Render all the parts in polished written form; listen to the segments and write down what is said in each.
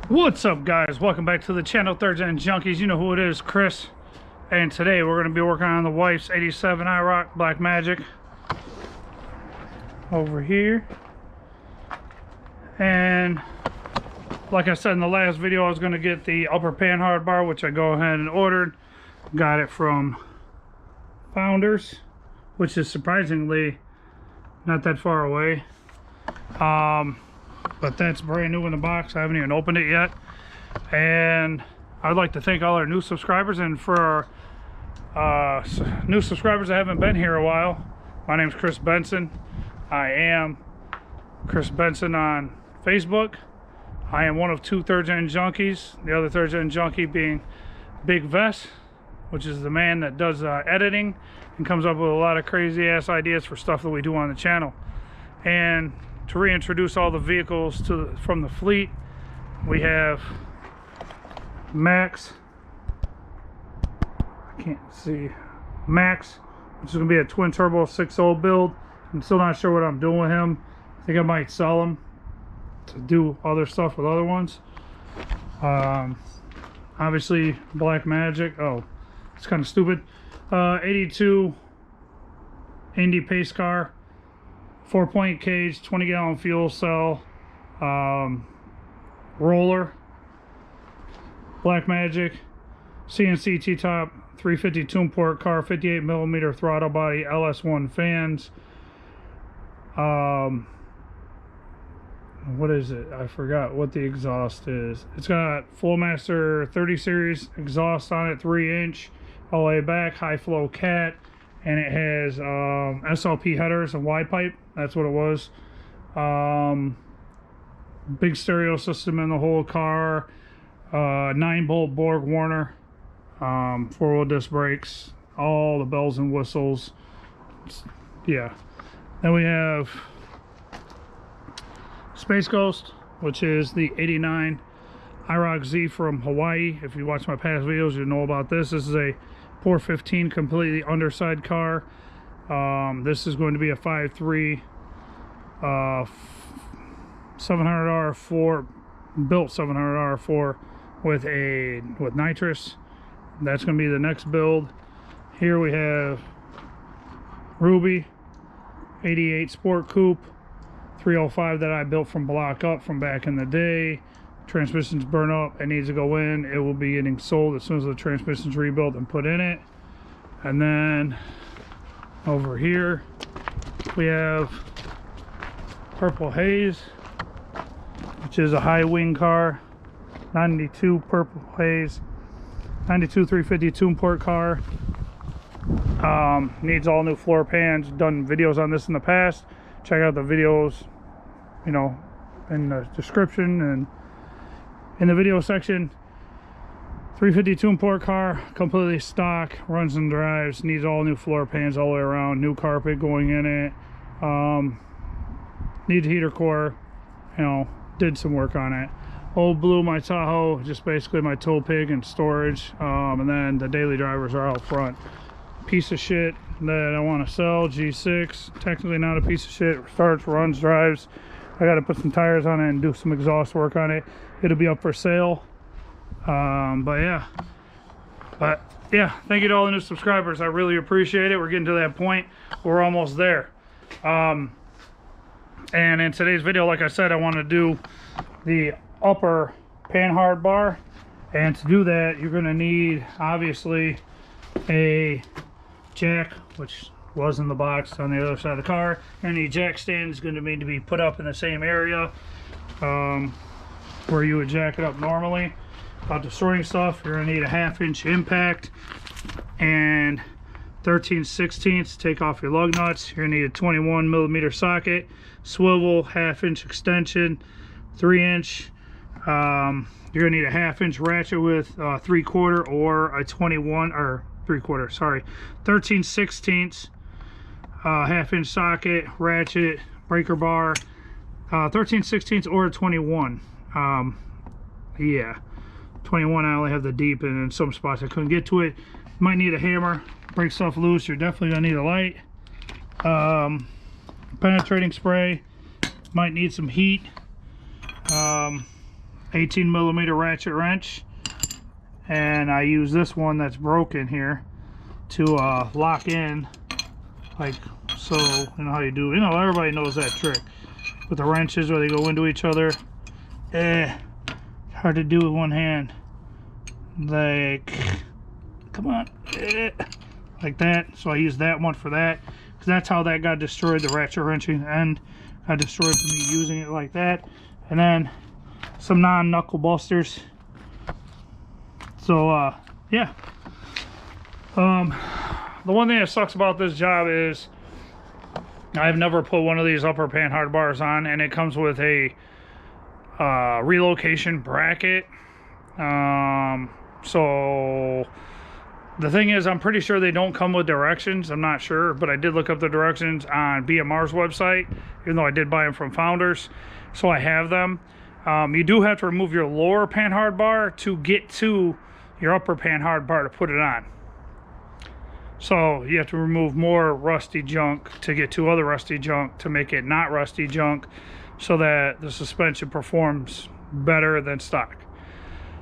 What's up, guys? Welcome back to the channel, Third Gen Junkies. You know who it is, Chris. And today we're going to be working on the wife's 87 IROC BLACKMAGIK over here. And like I said in the last video, I was going to get the upper panhard bar, which I go ahead and ordered. Got it from Founders, which is surprisingly not that far away. But that's brand new in the box. I haven't even opened it yet. And I'd like to thank all our new subscribers. And for our new subscribers that haven't been here a while, my name's Chris Benson. I am Chris Benson on Facebook. I am one of two Third Gen Junkies. The other Third Gen Junkie being Big Vest, which is the man that does editing and comes up with a lot of crazy ass ideas for stuff that we do on the channel. And to reintroduce all the vehicles from the fleet, we have Max, I can't see, Max, which is going to be a twin turbo 6.0 build. I'm still not sure what I'm doing with him. I think I might sell him to do other stuff with other ones. Obviously BLACKMAGIK. Oh, it's kind of stupid. 82 Indy pace car, 4-point cage, 20-gallon fuel cell, roller, BLACKMAGIK, CNC T-top, 350 tune port car, 58mm throttle body, LS1 fans. What is it? I forgot what the exhaust is. It's got Flowmaster 30 series exhaust on it, 3-inch, all the way back, high flow cat. And it has SLP headers and Y pipe. That's what it was. Big stereo system in the whole car. 9-bolt Borg Warner. 4-wheel disc brakes. All the bells and whistles. Yeah. Then we have Space Ghost, which is the 89 IROC Z from Hawaii. If you watch my past videos, you know about this. This is a 415 completely underside car. This is going to be a 5.3 700R4 built 700R4 with nitrous. That's going to be the next build. Here we have Ruby 88 Sport Coupe 305 that I built from block up from back in the day. Transmission's burnt up, it needs to go in. It will be getting sold as soon as the transmission's rebuilt and put in it. And then over here we have Purple Haze, which is a high wing car, 92 Purple Haze, 92 350 tune port car. Needs all new floor pans. Done videos on this in the past. Check out the videos, you know, in the description and in the video section. 350 tune port car, completely stock, runs and drives, needs all new floor pans all the way around, new carpet going in it. Needs a heater core, you know, did some work on it. Old Blue, my Tahoe, just basically my tow pig and storage. And then the daily drivers are out front. Piece of shit that I want to sell, G6, technically not a piece of shit, starts, runs, drives. I got to put some tires on it and do some exhaust work on it. It'll be up for sale. But yeah, thank you to all the new subscribers. I really appreciate it. We're getting to that point. We're almost there. And in today's video, like I said, I want to do the upper panhard bar. And to do that, you're going to need, obviously, a jack, which was in the box on the other side of the car. And the jack stand is going to need to be put up in the same area where you would jack it up normally. About destroying stuff, you're going to need a 1/2-inch impact and 13/16 to take off your lug nuts. You're going to need a 21mm socket, swivel, 1/2-inch extension, 3-inch. You're going to need a 1/2-inch ratchet with 3/4 or a 21 or 3/4, sorry, 13/16 half-inch socket, ratchet, breaker bar, 13/16 or 21. Yeah, 21 I only have the deep, and in some spots I couldn't get to it. Might need a hammer, break stuff loose. You're definitely gonna need a light. Penetrating spray, might need some heat. 18mm ratchet wrench, and I use this one that's broken here to lock in, like so. You know how you do, you know, everybody knows that trick with the wrenches where they go into each other. Hard to do with one hand, like, come on, like that. So I use that one for that, because that's how that got destroyed. The ratchet wrenching end got destroyed from me using it like that. And then some non-knuckle busters. So yeah, the one thing that sucks about this job is I've never put one of these upper panhard bars on, and it comes with a relocation bracket. So the thing is, I'm pretty sure they don't come with directions. I'm not sure, but I did look up the directions on BMR's website, even though I did buy them from Founders, so I have them. You do have to remove your lower panhard bar to get to your upper panhard bar to put it on. So you have to remove more rusty junk to get to other rusty junk to make it not rusty junk, so that the suspension performs better than stock.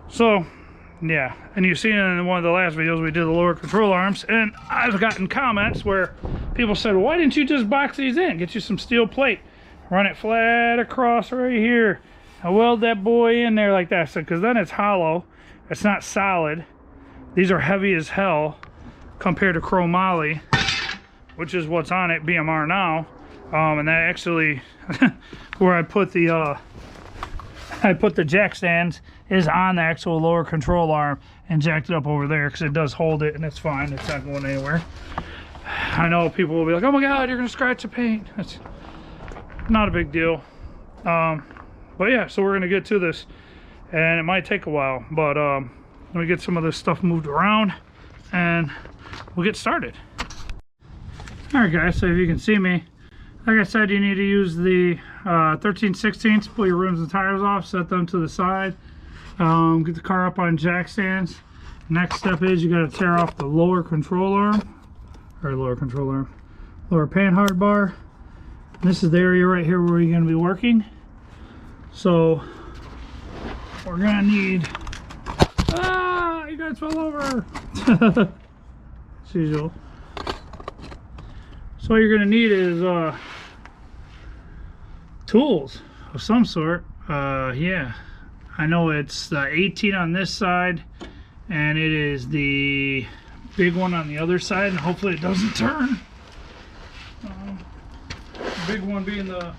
So yeah, and you've seen it in one of the last videos we did the lower control arms, and I've gotten comments where people said, well, why didn't you just box these in, get you some steel plate, run it flat across right here, I weld that boy in there like that. So because then it's hollow, it's not solid. These are heavy as hell compared to chromoly, which is what's on it, BMR now. And that actually where I put the jack stands is on the actual lower control arm, and jacked it up over there because it does hold it, and it's fine, it's not going anywhere. I know people will be like, oh my god, you're gonna scratch the paint. It's not a big deal. But yeah, so we're gonna get to this, and it might take a while, but let me get some of this stuff moved around and we'll get started. All right guys, so if you can see me, like I said, you need to use the 13/16, pull your rims and tires off, set them to the side, get the car up on jack stands. Next step is you got to tear off the lower control arm, or lower panhard bar. And this is the area right here where you're going to be working. So we're going to need, you guys fell over. As usual. So what you're going to need is tools of some sort. Yeah, I know it's the 18 on this side, and it is the big one on the other side, and hopefully it doesn't turn. The big one being the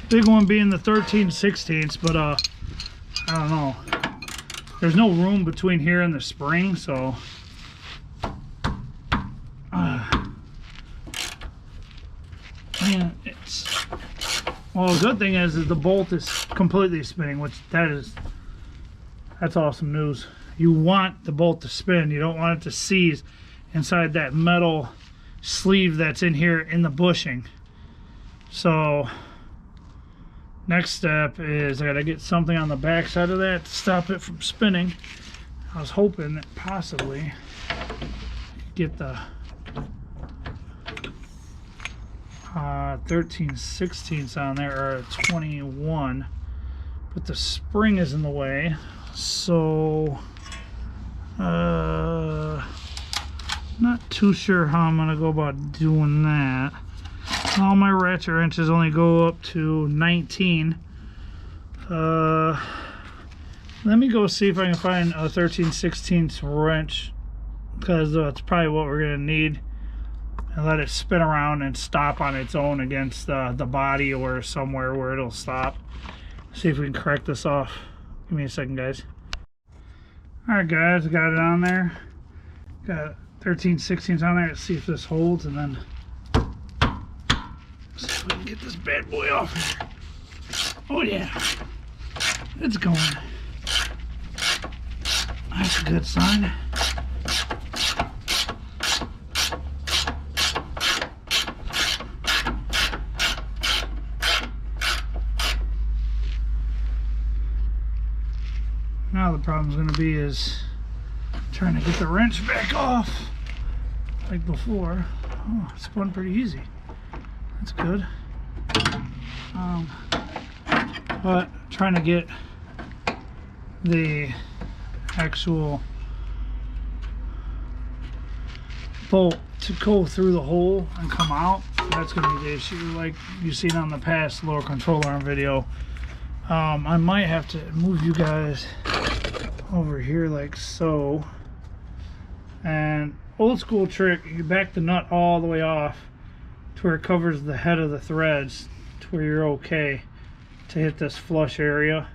big one being the 13/16, but I don't know. There's no room between here and the spring, so man, it's, well, the good thing is the bolt is completely spinning, which that's awesome news. You want the bolt to spin. You don't want it to seize inside that metal sleeve that's in here in the bushing. So next step is I gotta get something on the back side of that to stop it from spinning. I was hoping that possibly get the 13/16 on there, or a 21, but the spring is in the way, so not too sure how I'm gonna go about doing that. All my ratchet wrenches only go up to 19. Let me go see if I can find a 13/16 wrench, because that's probably what we're gonna need, and let it spin around and stop on its own against the body or somewhere where it'll stop. See if we can correct this off. Give me a second, guys. All right guys, got it on there. Got 13/16 on there. Let's see if this holds, and then see if we can get this bad boy off here. Oh yeah, it's going. That's a good sign. Now the problem's going to be is trying to get the wrench back off like before. Oh, it spun pretty easy. That's good. But trying to get the actual bolt to go through the hole and come out, that's going to be the issue, like you've seen on the past lower control arm video. I might have to move you guys over here like so, and old school trick, you back the nut all the way off to where it covers the head of the threads to where you're okay to hit this flush area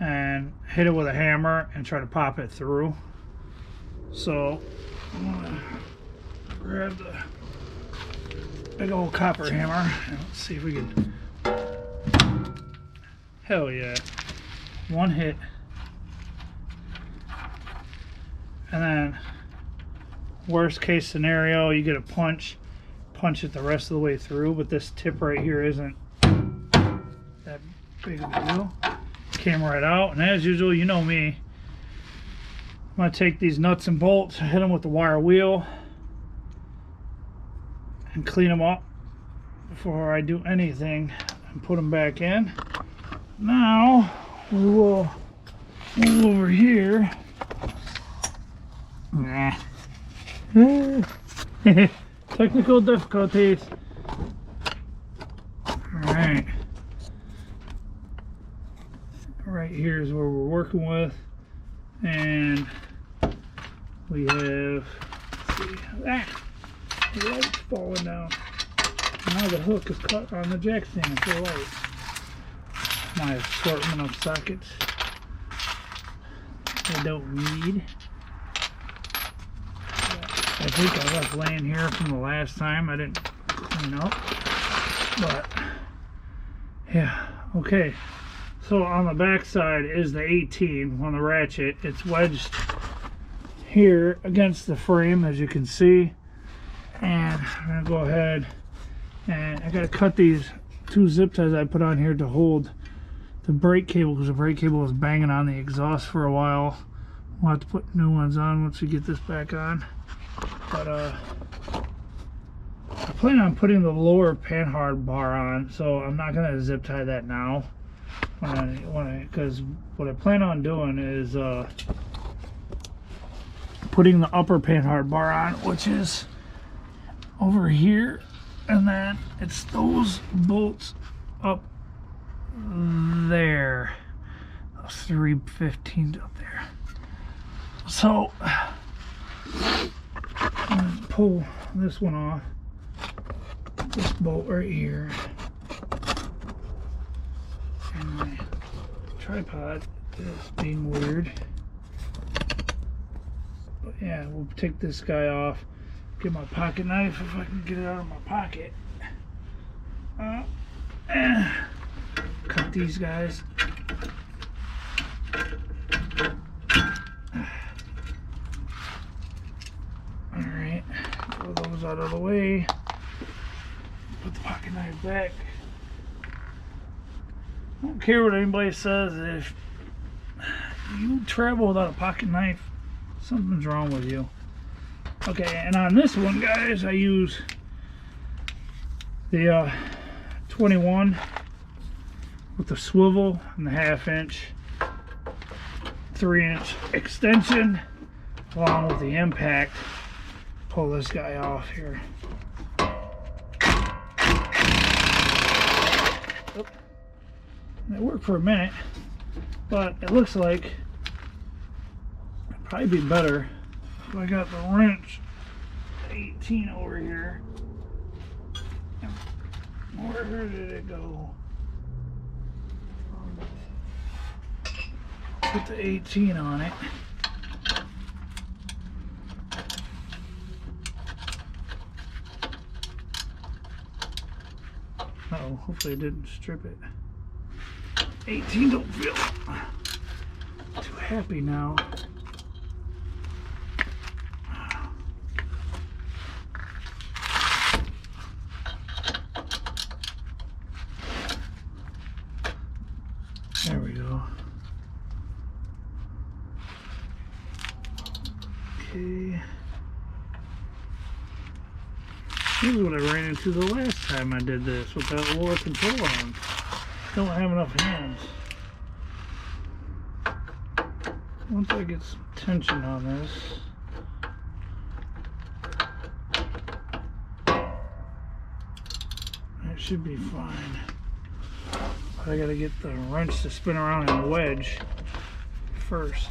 and hit it with a hammer and try to pop it through. So I'm gonna grab the big old copper hammer and let's see if we can. Hell yeah, one hit. And then worst case scenario, you get a punch it the rest of the way through, but this tip right here isn't that big of a deal. Came right out, and as usual, you know me, I'm gonna take these nuts and bolts, hit them with the wire wheel and clean them up before I do anything and put them back in. Now we will move over here. Nah. Technical difficulties. Alright. Right here is where we're working with. And we have, let's see, the light's falling down. Now the hook is cut on the jack stand for the light. My assortment of sockets I don't need. I think I left laying here from the last time I didn't clean up, but yeah, okay. So on the back side is the 18 on the ratchet. It's wedged here against the frame, as you can see, and I'm gonna go ahead and I gotta cut these two zip ties I put on here to hold the brake cable, because the brake cable was banging on the exhaust for a while. We'll have to put new ones on once we get this back on. But I plan on putting the lower panhard bar on, so I'm not gonna zip tie that now. Because what I plan on doing is putting the upper panhard bar on, which is over here, and then it's those bolts up there, those 3/15 up there. So I'm gonna pull this one off, this bolt right here, and my tripod is being weird. But yeah, we'll take this guy off, get my pocket knife if I can get it out of my pocket, and cut these guys. Alright, throw those out of the way. Put the pocket knife back. I don't care what anybody says, if you travel without a pocket knife, something's wrong with you. Okay, and on this one, guys, I use the 21 with the swivel and the 1/2 inch 3-inch extension, along with the impact. Pull this guy off here. It worked for a minute, but it looks like it'd probably be better if I got the wrench 18 over here. Where did it go? Put the 18 on it. Uh-oh, hopefully it didn't strip it. 18 don't feel too happy now. There we go. Okay. This is what I ran into the last time I did this with that lower control arm. Don't have enough hands. Once I get some tension on this, it should be fine. But I gotta get the wrench to spin around and wedge first.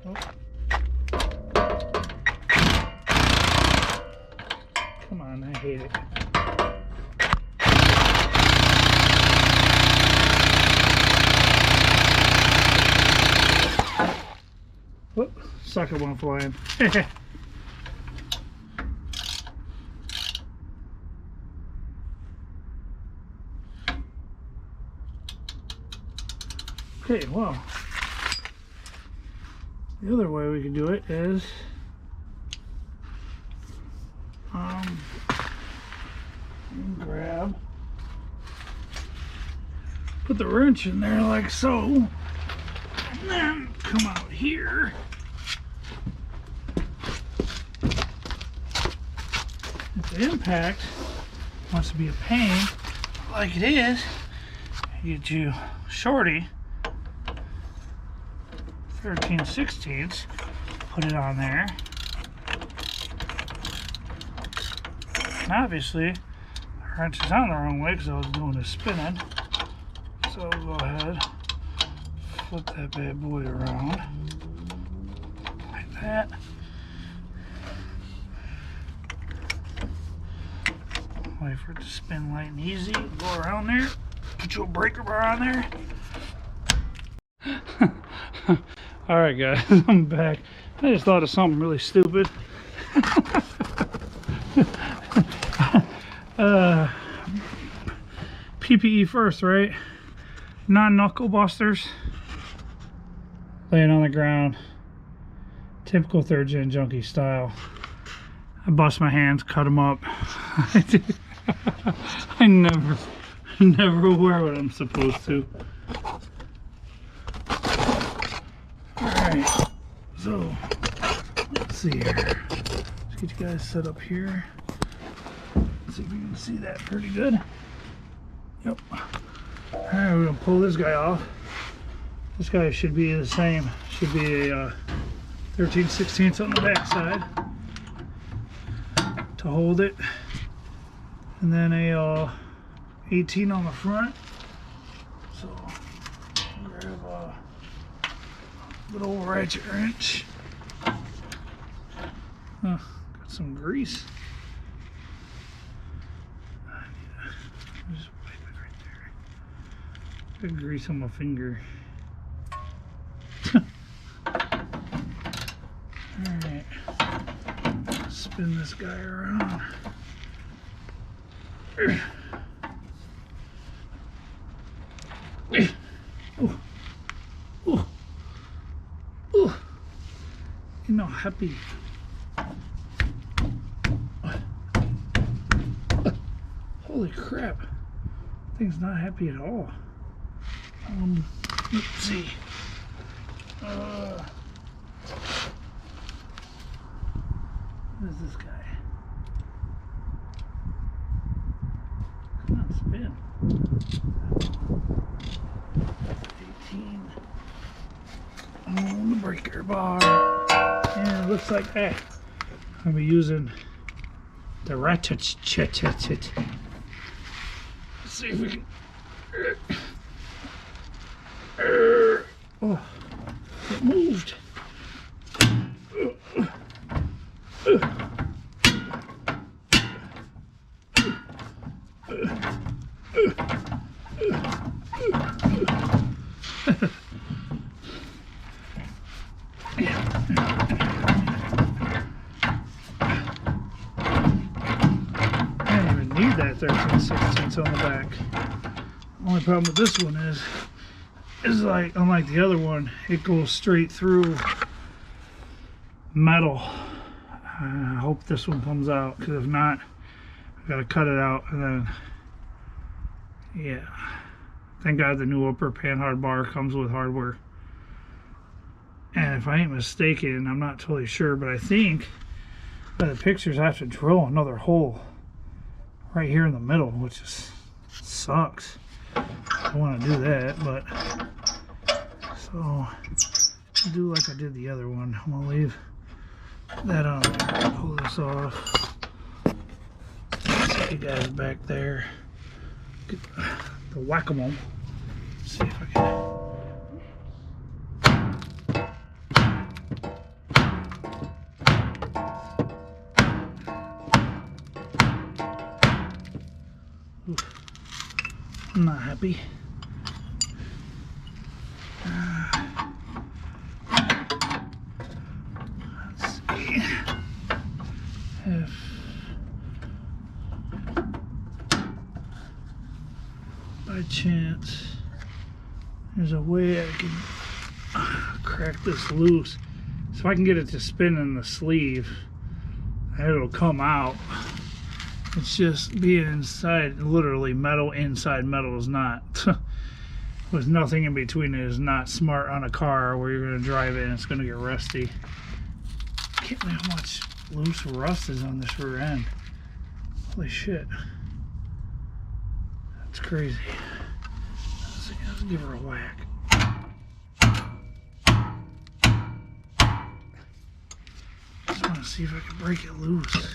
Oh. Come on, I hate it. Whoop, sucker one flying. Okay, well, the other way we can do it is grab, put the wrench in there like so, and then come out here. If the impact wants to be a pain, like it is, you get you shorty 13/16, put it on there. And obviously, the wrench is on the wrong way because I was doing the spinning. So I'll go ahead, flip that bad boy around like that. Wait for it to spin light and easy. Go around there. Get you a breaker bar on there. Alright guys, I'm back. I just thought of something really stupid. PPE first, right? Non-knuckle busters. Laying on the ground. Typical 3rd gen junkie style. I bust my hands, cut them up. I never wear what I'm supposed to. Alright, so let's see here. Let's get you guys set up here. Let's see if you can see that pretty good. Yep. Alright, we're gonna pull this guy off. This guy should be the same. Should be a 13/16 on the back side to hold it, and then a 18 on the front. So grab a little ratchet wrench. Got some grease. I need to just wipe it right there. Got grease on my finger. Alright. Spin this guy around. Oh. Oh. Oh. You're not happy. Holy crap. Thing's not happy at all. Let's see. What is this guy? Come on, spin. 18 on the breaker bar. And it looks like I'll be using the ratchet. Let's see if we can. Oh, it moved. I don't even need that 13/16 on the back. Only problem with this one is like, unlike the other one, it goes straight through metal. I hope this one comes out, because if not, I gotta cut it out, and then, yeah. Thank God the new upper panhard bar comes with hardware. And if I ain't mistaken, I'm not totally sure, but I think by the pictures I have to drill another hole right here in the middle, which is sucks. I want to do that, but so I'll do like I did the other one. I'm gonna leave that on there. Pull this off. See you guys back there. Get the whack-a-mole. See if I can. I'm not happy. Let's see if by chance there's a way I can crack this loose. So if I can get it to spin in the sleeve, it'll come out. It's just being inside, literally metal inside metal is not, with nothing in between it, is not smart on a car where you're going to drive it and it's going to get rusty. I can't believe how much loose rust is on this rear end. Holy shit. That's crazy. Let's give her a whack. Just want to see if I can break it loose.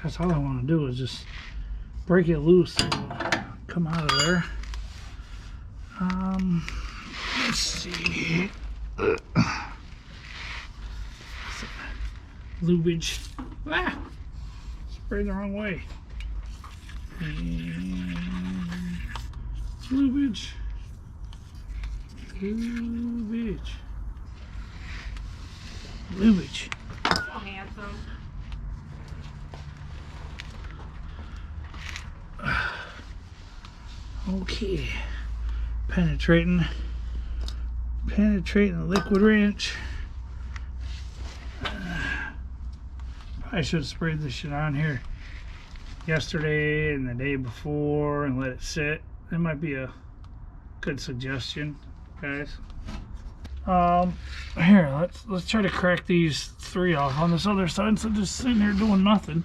That's all I want to do is just break it loose and come out of there. Let's see. Lubage. Ah! Sprayed the wrong way. And lubage. Lubage. Lubage. So handsome. Okay, penetrating the liquid wrench. I should have sprayed this shit on here yesterday and the day before and let it sit. That might be a good suggestion, guys. Here, let's try to crack these three off on this other side instead of just sitting here doing nothing.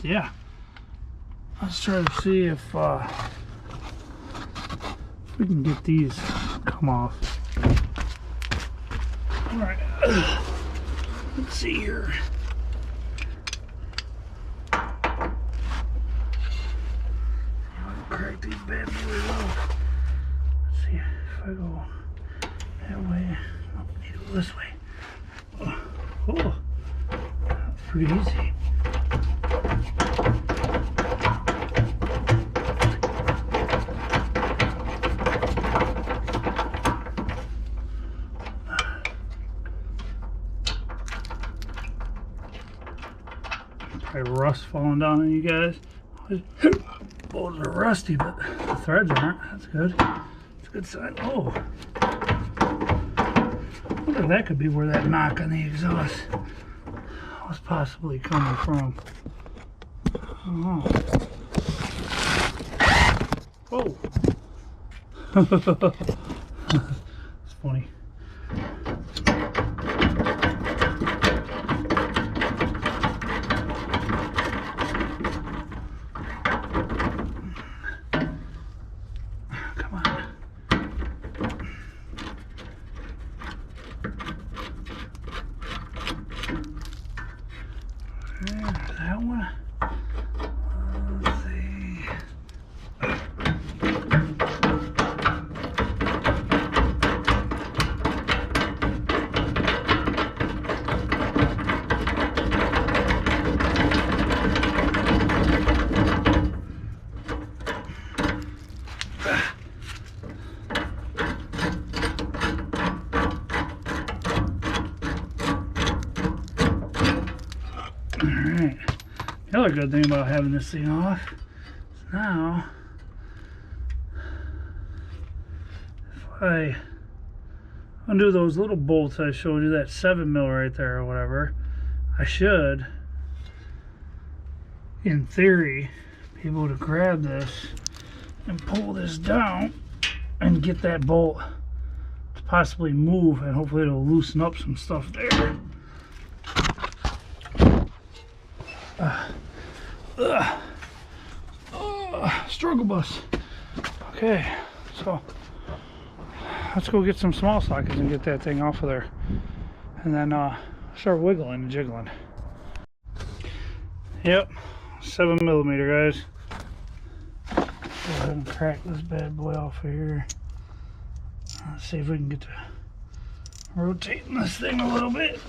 Yeah. Let's try to see if we can get these come off. All right, let's see here. I'll crack these bad boys off. Let's see if I go that way. Oh, I need to go this way. Oh, that's pretty easy. Rust falling down on you guys. Bolts are rusty, but the threads aren't. That's good. It's a good sign. Oh, I wonder if that could be where that knock on the exhaust was possibly coming from. Oh. Whoa. It's funny. That one. Let's see. Alright. The other good thing about having this thing off is now, if undo those little bolts I showed you, that 7mm right there or whatever, I should, in theory, be able to grab this and pull this down and get that bolt to possibly move, and hopefully it'll loosen up some stuff there. Struggle bus. Okay, so let's go get some small sockets and get that thing off of there, and then start wiggling and jiggling. Yep, 7mm, guys. Go ahead and crack this bad boy off of here. Let's see if we can get to rotating this thing a little bit.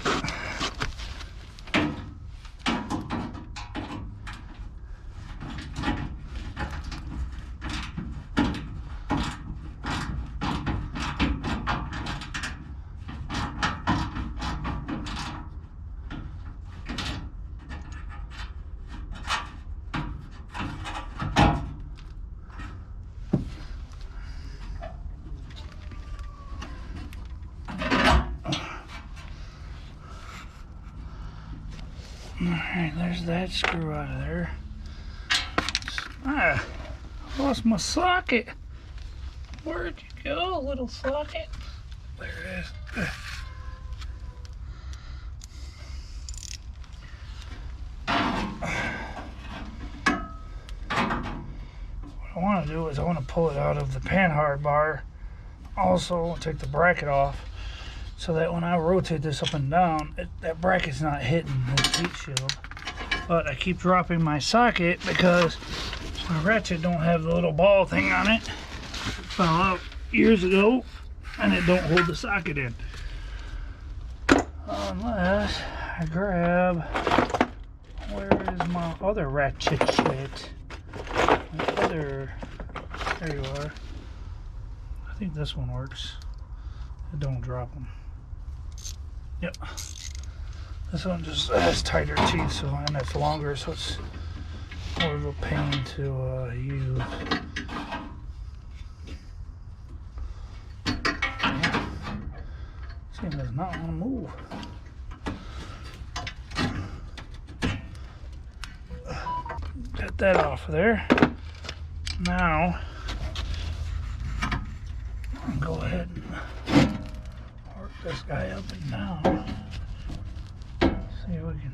Alright, there's that screw out of there. I lost my socket. Where'd you go, little socket? There it is. What I want to do is I want to pull it out of the panhard bar. Also, take the bracket off, so that when I rotate this up and down, that bracket's not hitting the heat shield. But I keep dropping my socket because my ratchet don't have the little ball thing on it. Fell out years ago, and it don't hold the socket in. Unless I grab, where is my other ratchet shit? There you are. I think this one works. It don't drop them. Yep. This one just has tighter teeth, so, and it's longer, so it's more of a pain to use. Yeah. This thing does not want to move. Get that off of there. Now, I'll go ahead and work this guy up and down. See if we can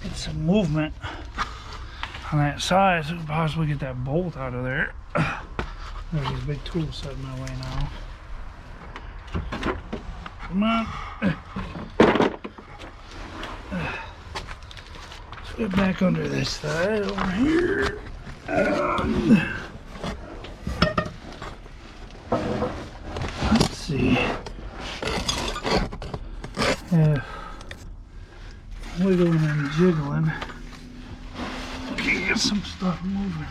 get some movement on that side so we can possibly get that bolt out of there. There's these big tools set in my way now. Come on. Let's get back under this side over here. Let's see. Yeah, wiggling and jiggling. Okay, get some stuff moving.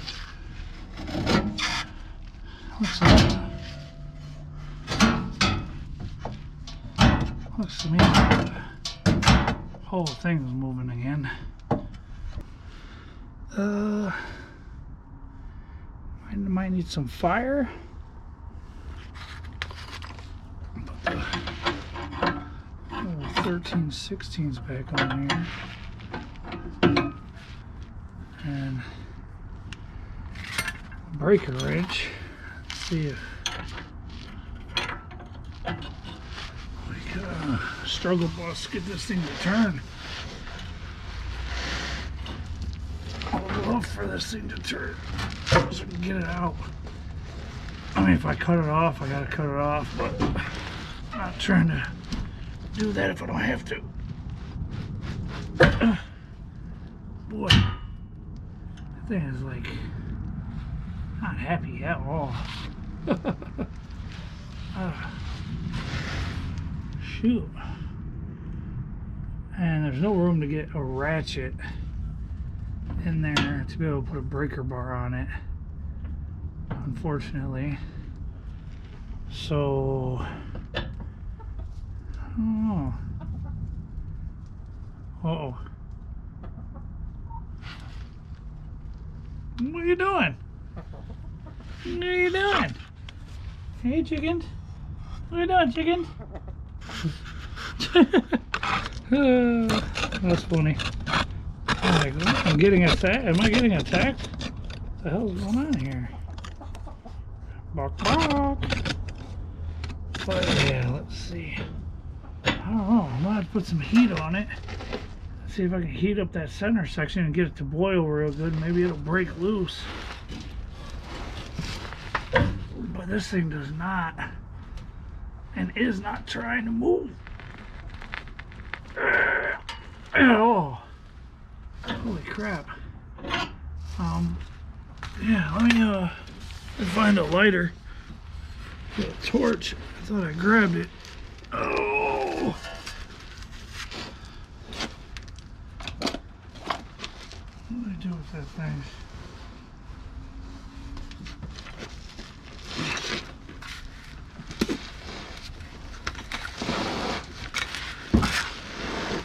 Looks to me like the whole thing's moving again. I might need some fire. 13/16's back on here, and breaker wrench. Let's see if we can struggle bus get this thing to turn. I would love for this thing to turn so we can get it out. I mean, if I cut it off, I gotta cut it off, but I'm not trying to do that if I don't have to. Boy, that thing is like not happy at all. Shoot. And there's no room to get a ratchet in there to be able to put a breaker bar on it, unfortunately. So oh. Uh-oh. What are you doing? What are you doing? Hey, chickens. What are you doing, chickens? That's funny. I'm getting attacked. Am I getting attacked? What the hell is going on here? Bark, bark. But yeah, let's see. I don't know. I'm gonna have to put some heat on it. See if I can heat up that center section and get it to boil real good. Maybe it'll break loose. But this thing does not and is not trying to move at all. Holy crap. Yeah, let me find a lighter. Get a torch. I thought I grabbed it. Oh. What do I do with that thing?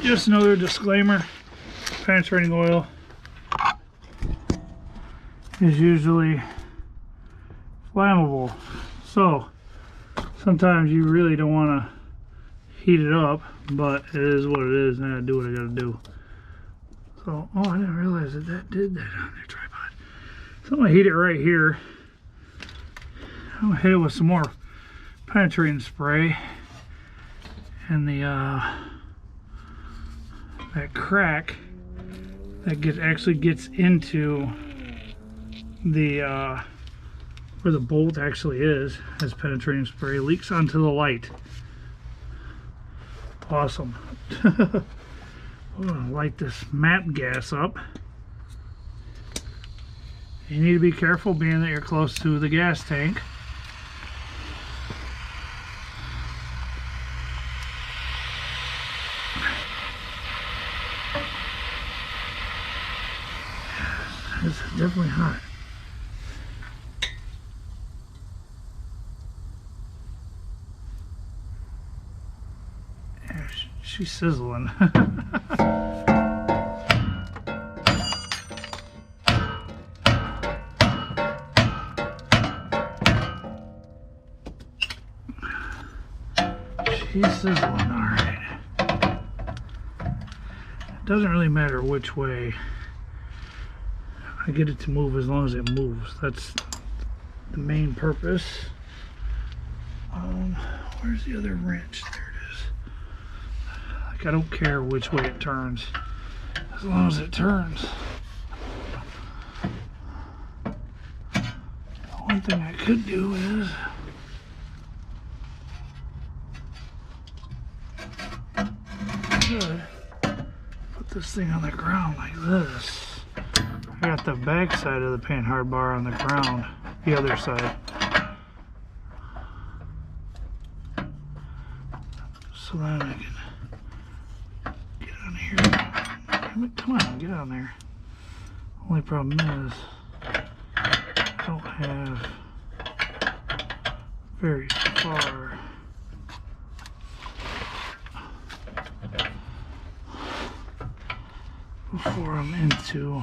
Just another disclaimer, penetrating oil is usually flammable. So sometimes you really don't want to heat it up, but it is what it is, and I gotta do what I gotta do. So, oh, I didn't realize that did that on their tripod. So I'm gonna heat it right here. I'm gonna hit it with some more penetrating spray, and the that crack that actually gets into the where the bolt actually is, as penetrating spray leaks onto the light. Awesome. I'm gonna light this map gas up. You need to be careful being that you're close to the gas tank. It's definitely hot. Yeah, she's sizzling. She's sizzling, alright. It doesn't really matter which way I get it to move, as long as it moves. That's the main purpose. Where's the other wrench? There it is. Like, I don't care which way it turns, as long as it turns. One thing I could do is put this thing on the ground like this. I got the back side of the panhard bar on the ground, the other side. So then I can get on here. Come on, get on there. Only problem is I don't have very far. Before I'm into.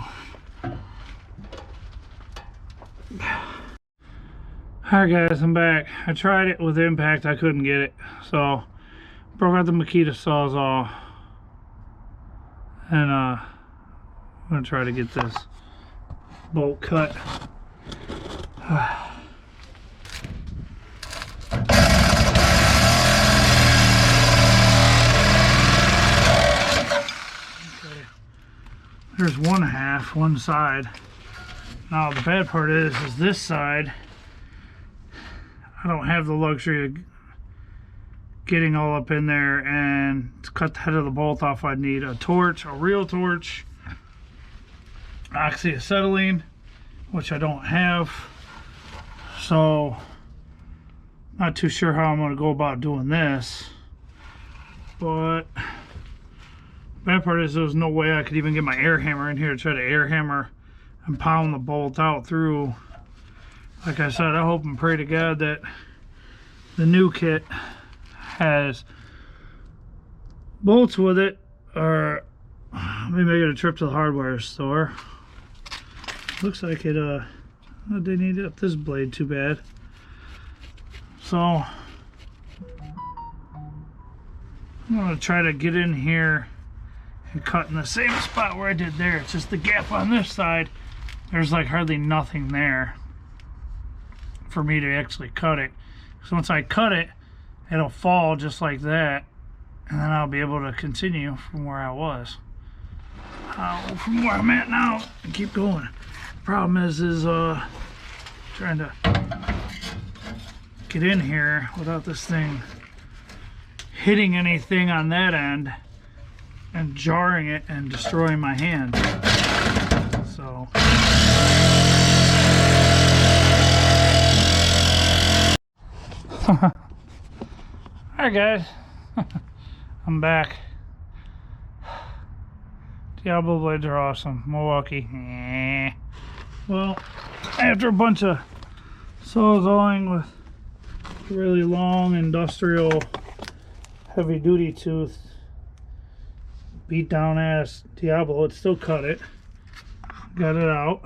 Alright guys, I'm back. I tried it with impact, I couldn't get it. So broke out the Makita Sawzall. And I'm gonna try to get this bolt cut. There's one side. Now the bad part is this side, I don't have the luxury of getting all up in there, and to cut the head of the bolt off I'd need a torch, a real torch, oxyacetylene, which I don't have. So not too sure how I'm going to go about doing this, but bad part is there's no way I could even get my air hammer in here to try to air hammer and pound the bolt out through. Like I said, I hope and pray to God that the new kit has bolts with it, or maybe I get a trip to the hardware store. Looks like it they need up this blade too bad. So I'm gonna try to get in here and cut in the same spot where I did there. It's just the gap on this side. There's like hardly nothing there for me to actually cut it. So once I cut it, it'll fall just like that, and then I'll be able to continue from where I was. From where I'm at now, and keep going. Problem is trying to get in here without this thing hitting anything on that end and jarring it and destroying my hand. So alright guys, I'm back. Diablo blades are awesome. Milwaukee. Well, after a bunch of sawzalling with really long industrial heavy duty tooth, beat down ass Diablo, it still cut it. Got it out.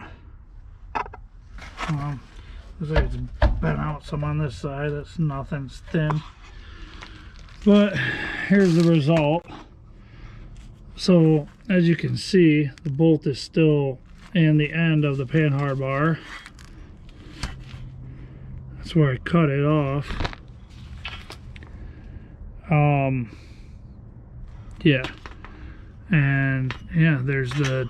Looks like it's bent out some on this side. That's nothing, it's thin. But here's the result. So as you can see, the bolt is still in the end of the panhard bar. That's where I cut it off. Yeah, and yeah, there's the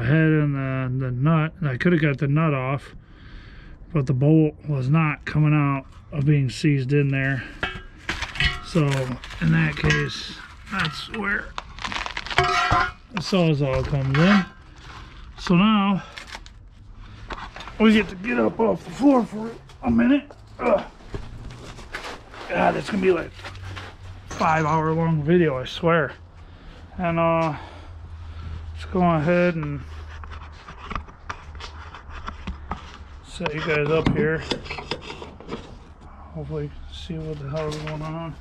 head and the nut. I could have got the nut off, but the bolt was not coming out of being seized in there. So in that case, that's where the sawzall comes in. So now we get to get up off the floor for a minute. Ugh. God, it's gonna be like a 5-hour long video, I swear. And let's go ahead and set you guys up here. Hopefully you can see what the hell is going on.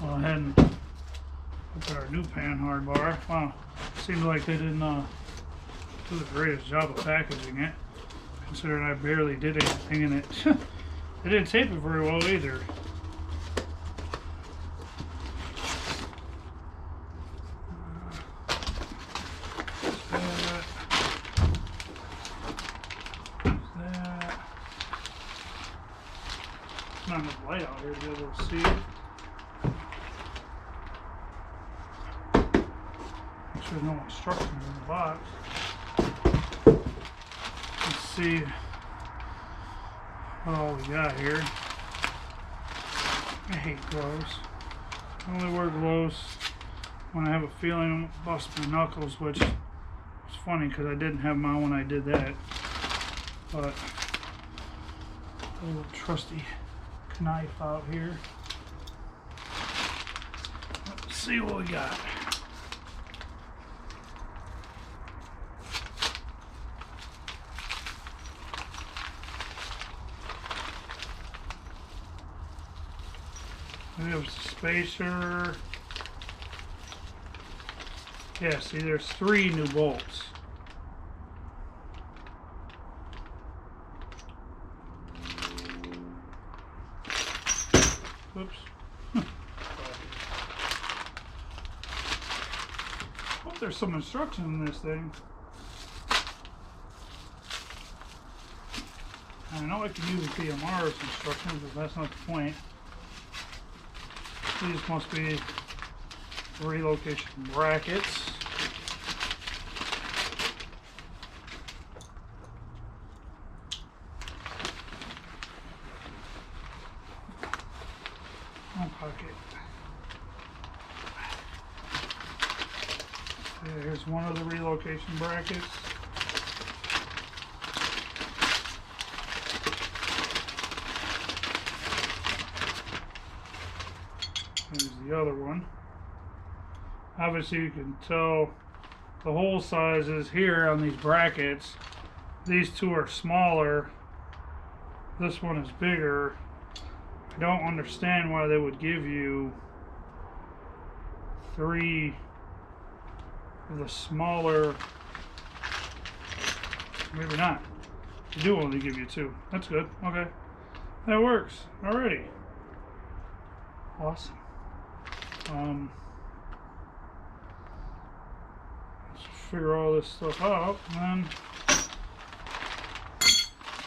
Go ahead and look at our new panhard bar. Wow, seems like they didn't do the greatest job of packaging it, considering I barely did anything in it. They didn't tape it very well either. Not enough light out here to be able to see. Make sure there's no instructions in the box. Let's see what we got here. I hate gloves. I only wear gloves when I have a feeling I'll bust my knuckles, which is funny because I didn't have mine when I did that. But a little trusty knife out here. Let's see what we got. We have a spacer. Yeah, see, there's 3 new bolts. Oops. Hope there's some instruction in this thing. I know I can use PMR's instructions, but that's not the point. These must be relocation brackets. Pocket. Here's one of the relocation brackets. Here's the other one. Obviously you can tell the hole sizes here on these brackets. These 2 are smaller. This one is bigger. I don't understand why they would give you 3 of the smaller. Maybe not. They do only give you 2. That's good. Okay. that works already. Awesome. Let's figure all this stuff out and then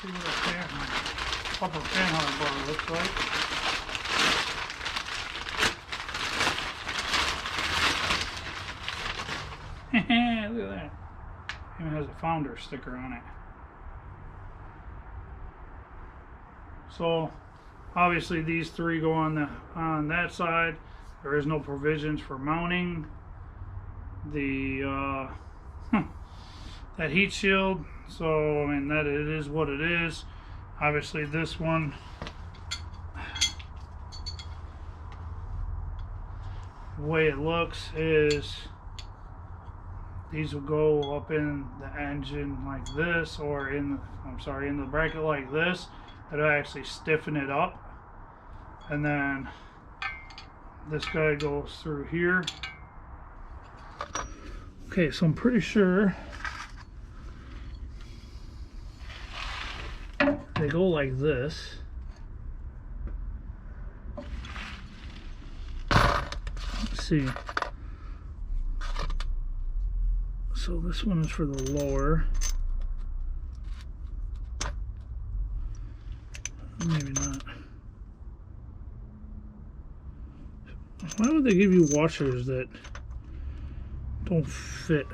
see what a upper panhard bar looks like. Look at that. Even has a founder sticker on it. So obviously these three go on that side. There is no provisions for mounting the that heat shield. So I mean that it is what it is. Obviously this one, the way it looks is these will go up in the engine like this, or in the bracket like this. It'll actually stiffen it up, and then this guy goes through here. Okay, so I'm pretty sure they go like this. Let's see. So this one is for the lower. Maybe not. Why would they give you washers that don't fit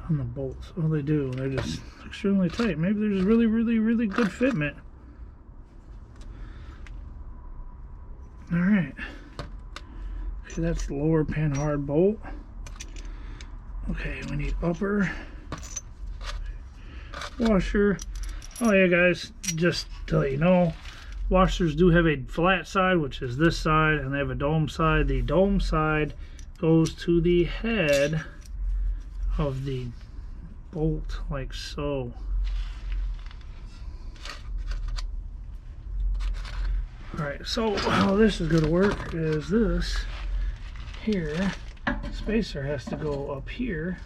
on the bolts? Oh, they do. They're just extremely tight. Maybe they're just really, really, really good fitment. All right. Okay, that's the lower panhard bolt. Okay, we need upper washer. Oh yeah, guys, just to let you know, washers do have a flat side, which is this side, and they have a dome side. The dome side goes to the head of the bolt, like so. Alright, so how this is going to work is this here. Spacer has to go up here,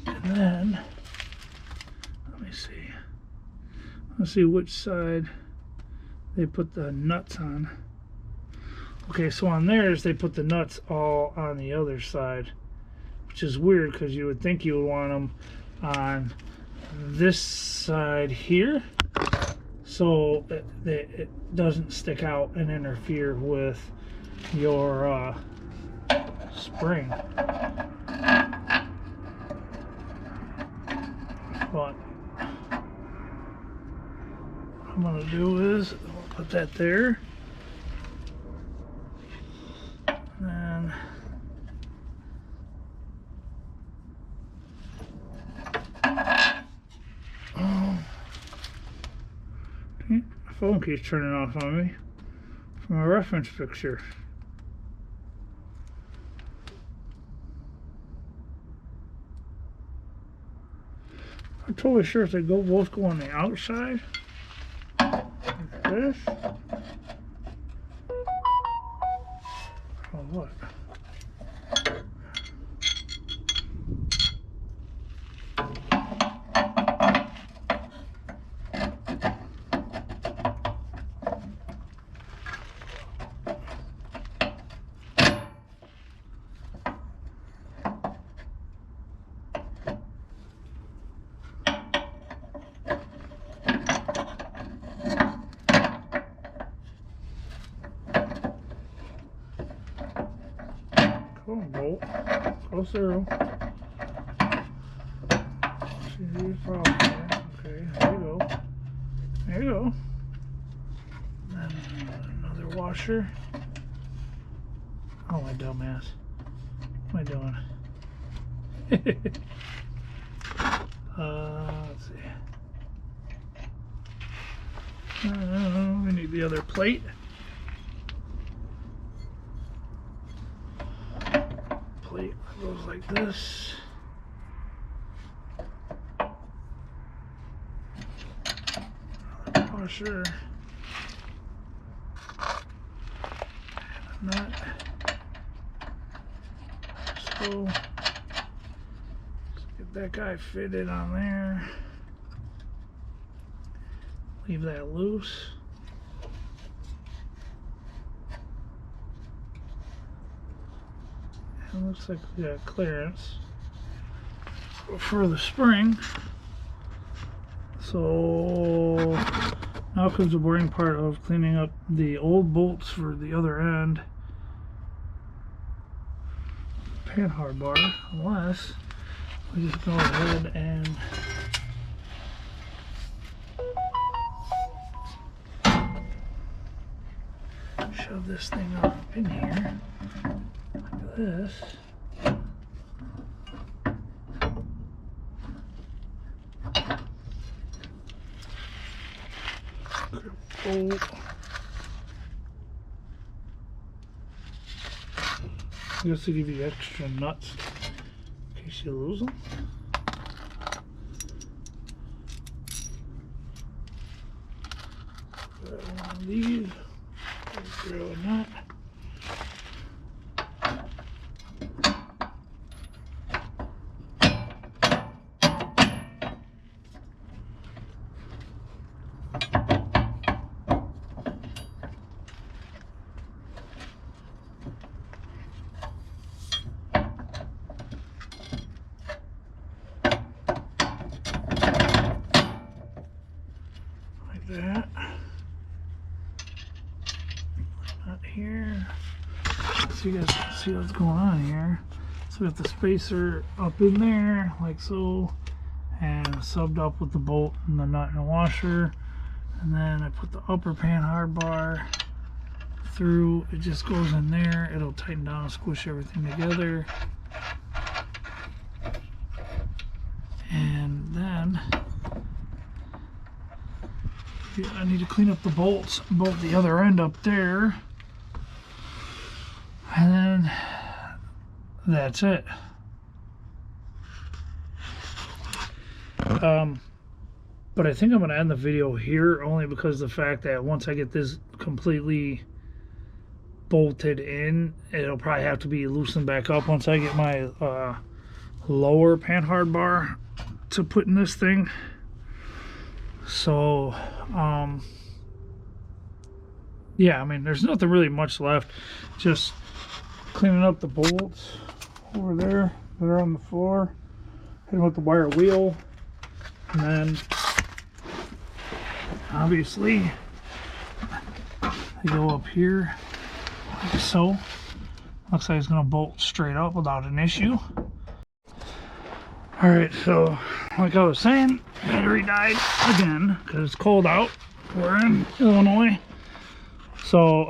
and then let's see which side they put the nuts on. Okay, so on theirs they put the nuts all on the other side, which is weird because you would think you would want them on this side here, so it doesn't stick out and interfere with your spring. But what I'm going to do is I'll put that there, and my phone keeps turning off on me from my reference picture. I'm totally sure if they both go on the outside, like this. Oh, what? Come on, bolt. Go through. See the problem here. Okay, there you go. There you go. Then another washer. Oh, my dumbass. What am I doing? Let's see. We need the other plate. Plate goes like this. Another washer. Nut. So let's get that guy fitted on there. leave that loose. It looks like we got clearance for the spring. So now comes the boring part of cleaning up the old bolts for the other end. Panhard bar, unless we just go ahead and shove this thing up in here like this. Bolt. Just to give you extra nuts in case you lose them. Grab one of these, grab a nut. That not here, so you guys can see what's going on here. So we got the spacer up in there like so, and subbed up with the bolt and the nut and washer, and then I put the upper panhard bar through. It just goes in there, it'll tighten down and squish everything together. And then I need to clean up the bolts, bolt the other end up there, and then that's it. But I think I'm going to end the video here, only because of the fact that once I get this completely bolted in, it'll probably have to be loosened back up once I get my lower panhard bar to put in this thing. So yeah, I mean, there's nothing really much left, just cleaning up the bolts over there that are on the floor, hitting with the wire wheel, and then obviously they go up here like so. Looks like it's gonna bolt straight up without an issue. All right, so like I was saying, battery died again because it's cold out. We're in Illinois. So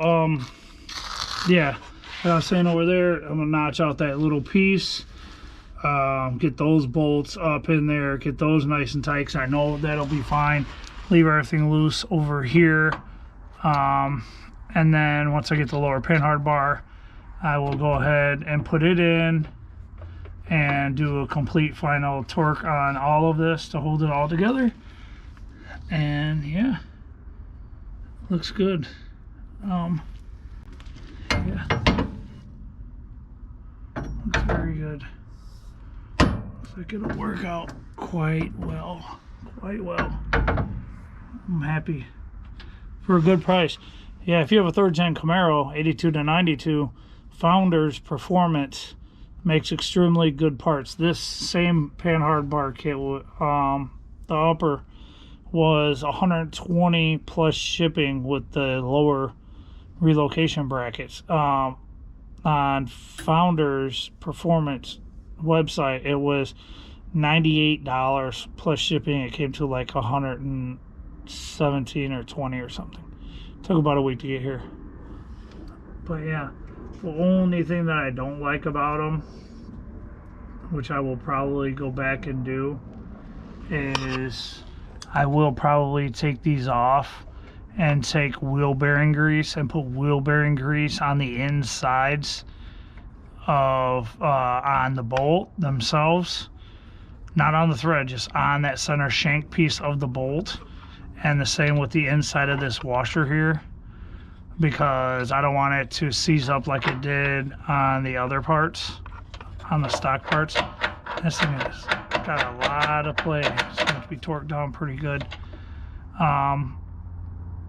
yeah, like I was saying over there, I'm gonna notch out that little piece, get those bolts up in there, get those nice and tight, because I know that'll be fine. Leave everything loose over here, and then once I get the lower panhard bar, I will go ahead and put it in and do a complete final torque on all of this to hold it all together. And yeah, looks good. Yeah, looks very good. Looks like it'll work out quite well, I'm happy for a good price. Yeah, if you have a 3rd gen Camaro 82 to 92, Founders Performance makes extremely good parts. This same panhard bar kit, the upper was 120 plus shipping with the lower relocation brackets. On Founders Performance website, it was $98 plus shipping. It came to like 117 or 20 or something. Took about a week to get here. But yeah, the only thing that I don't like about them, which I will probably go back and do, is I will probably take these off and take wheel bearing grease and put wheel bearing grease on the insides of on the bolt themselves, not on the thread, just on that center shank piece of the bolt. And the same with the inside of this washer here, because I don't want it to seize up like it did on the other parts, on the stock parts. This thing has got a lot of play. It's going to be torqued down pretty good.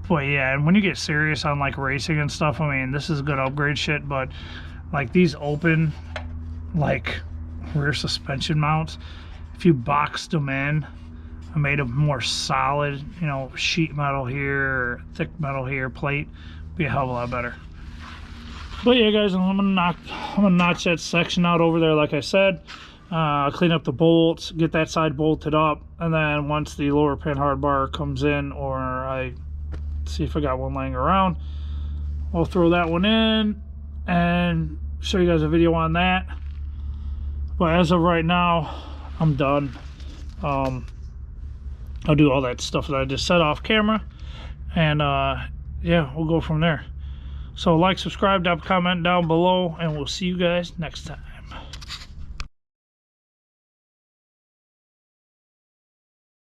But yeah, and when you get serious on like racing and stuff, I mean, this is good upgrade shit. But like these open like rear suspension mounts, if you boxed them in and made them more solid, you know, sheet metal here, or thick metal here, plate, be a hell of a lot better. But yeah, guys, I'm gonna notch that section out over there, like I said. Clean up the bolts, get that side bolted up, and then once the lower panhard bar comes in, or I see if I got one laying around, I'll throw that one in and show you guys a video on that. But as of right now, I'm done. I'll do all that stuff that I just said off camera, and yeah, we'll go from there. So like, subscribe, drop a comment down below, and we'll see you guys next time.